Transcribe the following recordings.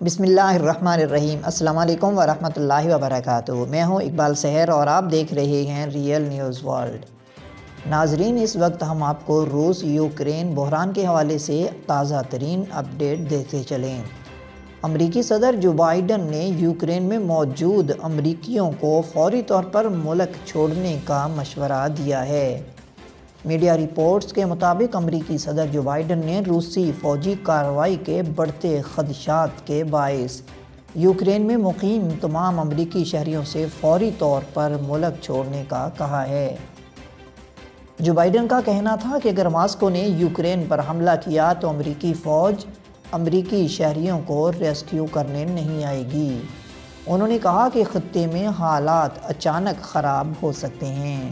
بسم اللہ الرحمن الرحیم۔ السلام علیکم ورحمۃ اللہ وبرکاتہ۔ میں ہوں اقبال سحر اور آپ دیکھ رہے ہیں ریئل نیوز ورلڈ۔ ناظرین، اس وقت ہم آپ کو روس یوکرین بحران کے حوالے سے تازہ ترین اپڈیٹ دیتے چلیں۔ امریکی صدر جو بائیڈن نے یوکرین میں موجود امریکیوں کو فوری طور پر ملک چھوڑنے کا مشورہ دیا ہے۔ میڈیا رپورٹس کے مطابق امریکی صدر جو بائیڈن نے روسی فوجی کارروائی کے بڑھتے خدشات کے باعث یوکرین میں مقیم تمام امریکی شہریوں سے فوری طور پر ملک چھوڑنے کا کہا ہے۔ جو بائیڈن کا کہنا تھا کہ اگر ماسکو نے یوکرین پر حملہ کیا تو امریکی فوج امریکی شہریوں کو ریسکیو کرنے نہیں آئے گی۔ انہوں نے کہا کہ خطے میں حالات اچانک خراب ہو سکتے ہیں۔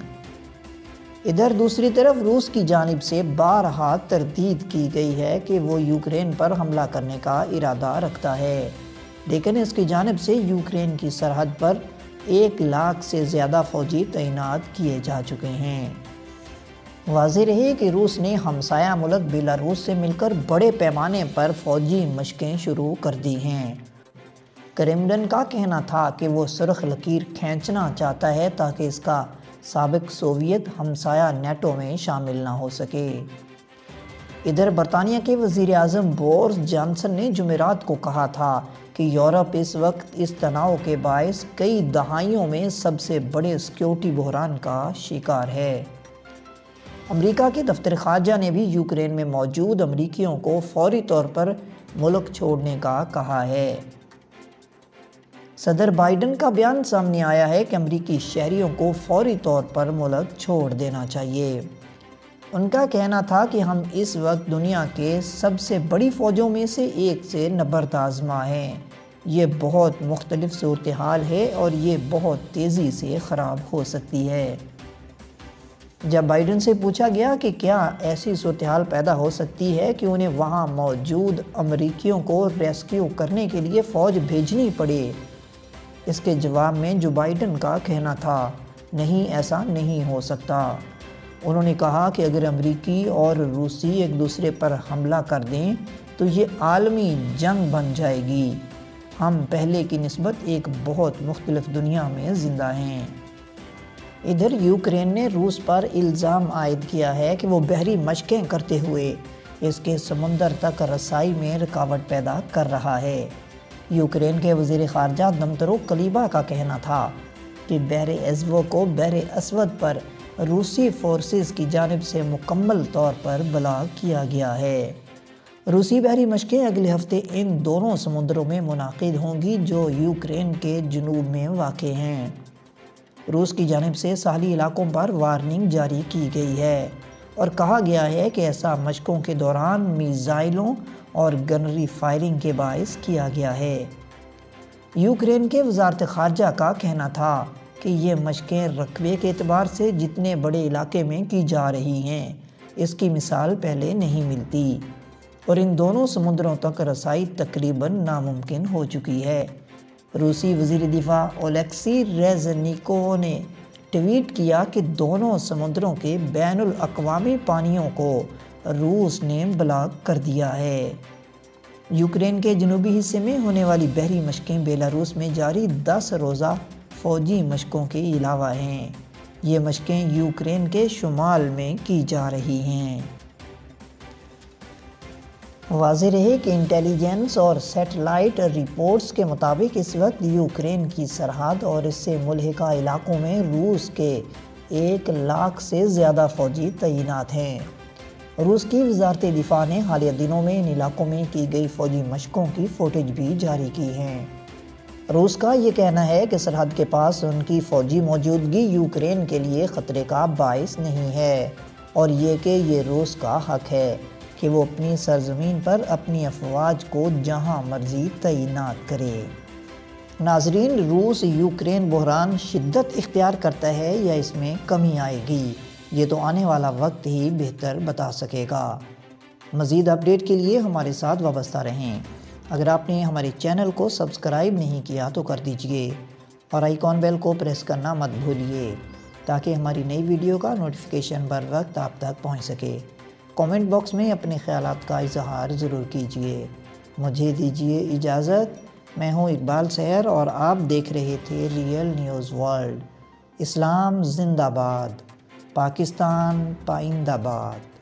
ادھر دوسری طرف روس کی جانب سے بارہا تردید کی گئی ہے کہ وہ یوکرین پر حملہ کرنے کا ارادہ رکھتا ہے، لیکن اس کی جانب سے یوکرین کی سرحد پر 1,00,000 سے زیادہ فوجی تعینات کیے جا چکے ہیں۔ واضح رہے کہ روس نے ہمسایہ ملک بیلاروس سے مل کر بڑے پیمانے پر فوجی مشقیں شروع کر دی ہیں۔ کرملن کا کہنا تھا کہ وہ سرخ لکیر کھینچنا چاہتا ہے تاکہ اس کا سابق سوویت ہمسایہ نیٹو میں شامل نہ ہو سکے۔ ادھر برطانیہ کے وزیر اعظم بورس جانسن نے جمعرات کو کہا تھا کہ یورپ اس وقت اس تناؤ کے باعث کئی دہائیوں میں سب سے بڑے سیکیورٹی بحران کا شکار ہے۔ امریکہ کے دفتر خارجہ نے بھی یوکرین میں موجود امریکیوں کو فوری طور پر ملک چھوڑنے کا کہا ہے۔ صدر بائیڈن کا بیان سامنے آیا ہے کہ امریکی شہریوں کو فوری طور پر ملک چھوڑ دینا چاہیے۔ ان کا کہنا تھا کہ ہم اس وقت دنیا کے سب سے بڑی فوجوں میں سے ایک سے نبرد آزما ہیں۔ یہ بہت مختلف صورتحال ہے اور یہ بہت تیزی سے خراب ہو سکتی ہے۔ جب بائیڈن سے پوچھا گیا کہ کیا ایسی صورتحال پیدا ہو سکتی ہے کہ انہیں وہاں موجود امریکیوں کو ریسکیو کرنے کے لیے فوج بھیجنی پڑے، اس کے جواب میں جو بائیڈن کا کہنا تھا، نہیں، ایسا نہیں ہو سکتا۔ انہوں نے کہا کہ اگر امریکی اور روسی ایک دوسرے پر حملہ کر دیں تو یہ عالمی جنگ بن جائے گی۔ ہم پہلے کی نسبت ایک بہت مختلف دنیا میں زندہ ہیں۔ ادھر یوکرین نے روس پر الزام عائد کیا ہے کہ وہ بحری مشقیں کرتے ہوئے اس کے سمندر تک رسائی میں رکاوٹ پیدا کر رہا ہے۔ یوکرین کے وزیر خارجہ دمترو کلیبا کا کہنا تھا کہ بحر ایزوو کو بحر اسود پر روسی فورسز کی جانب سے مکمل طور پر بلاک کیا گیا ہے۔ روسی بحری مشقیں اگلے ہفتے ان دونوں سمندروں میں منعقد ہوں گی جو یوکرین کے جنوب میں واقع ہیں۔ روس کی جانب سے ساحلی علاقوں پر وارننگ جاری کی گئی ہے اور کہا گیا ہے کہ ایسا مشقوں کے دوران میزائلوں اور گنری فائرنگ کے باعث کیا گیا ہے۔ یوکرین کے وزارت خارجہ کا کہنا تھا کہ یہ مشقیں رقبے کے اعتبار سے جتنے بڑے علاقے میں کی جا رہی ہیں، اس کی مثال پہلے نہیں ملتی اور ان دونوں سمندروں تک رسائی تقریباً ناممکن ہو چکی ہے۔ روسی وزیر دفاع اولیکسی ریزنیکوو نے ٹویٹ کیا کہ دونوں سمندروں کے بین الاقوامی پانیوں کو روس نے بلاک کر دیا ہے۔ یوکرین کے جنوبی حصے میں ہونے والی بحری مشقیں بیلاروس میں جاری 10 روزہ فوجی مشقوں کے علاوہ ہیں۔ یہ مشقیں یوکرین کے شمال میں کی جا رہی ہیں۔ واضح رہے کہ انٹیلیجنس اور سیٹلائٹ رپورٹس کے مطابق اس وقت یوکرین کی سرحد اور اس سے ملحقہ علاقوں میں روس کے 1,00,000 سے زیادہ فوجی تعینات ہیں۔ روس کی وزارت دفاع نے حالیہ دنوں میں ان علاقوں میں کی گئی فوجی مشقوں کی فوٹیج بھی جاری کی ہیں۔ روس کا یہ کہنا ہے کہ سرحد کے پاس ان کی فوجی موجودگی یوکرین کے لیے خطرے کا باعث نہیں ہے اور یہ کہ یہ روس کا حق ہے کہ وہ اپنی سرزمین پر اپنی افواج کو جہاں مرضی تعینات کرے۔ ناظرین، روس یوکرین بحران شدت اختیار کرتا ہے یا اس میں کمی آئے گی، یہ تو آنے والا وقت ہی بہتر بتا سکے گا۔ مزید اپڈیٹ کے لیے ہمارے ساتھ وابستہ رہیں۔ اگر آپ نے ہمارے چینل کو سبسکرائب نہیں کیا تو کر دیجئے اور آئیکن بیل کو پریس کرنا مت بھولیے تاکہ ہماری نئی ویڈیو کا نوٹیفیکیشن بر وقت آپ تک پہنچ سکے۔ کامنٹ باکس میں اپنے خیالات کا اظہار ضرور کیجیے۔ مجھے دیجیے اجازت، میں ہوں اقبال سحر اور آپ دیکھ رہے تھے ریئل نیوز ورلڈ۔ اسلام زندہ باد، پاکستان پائندہ باد۔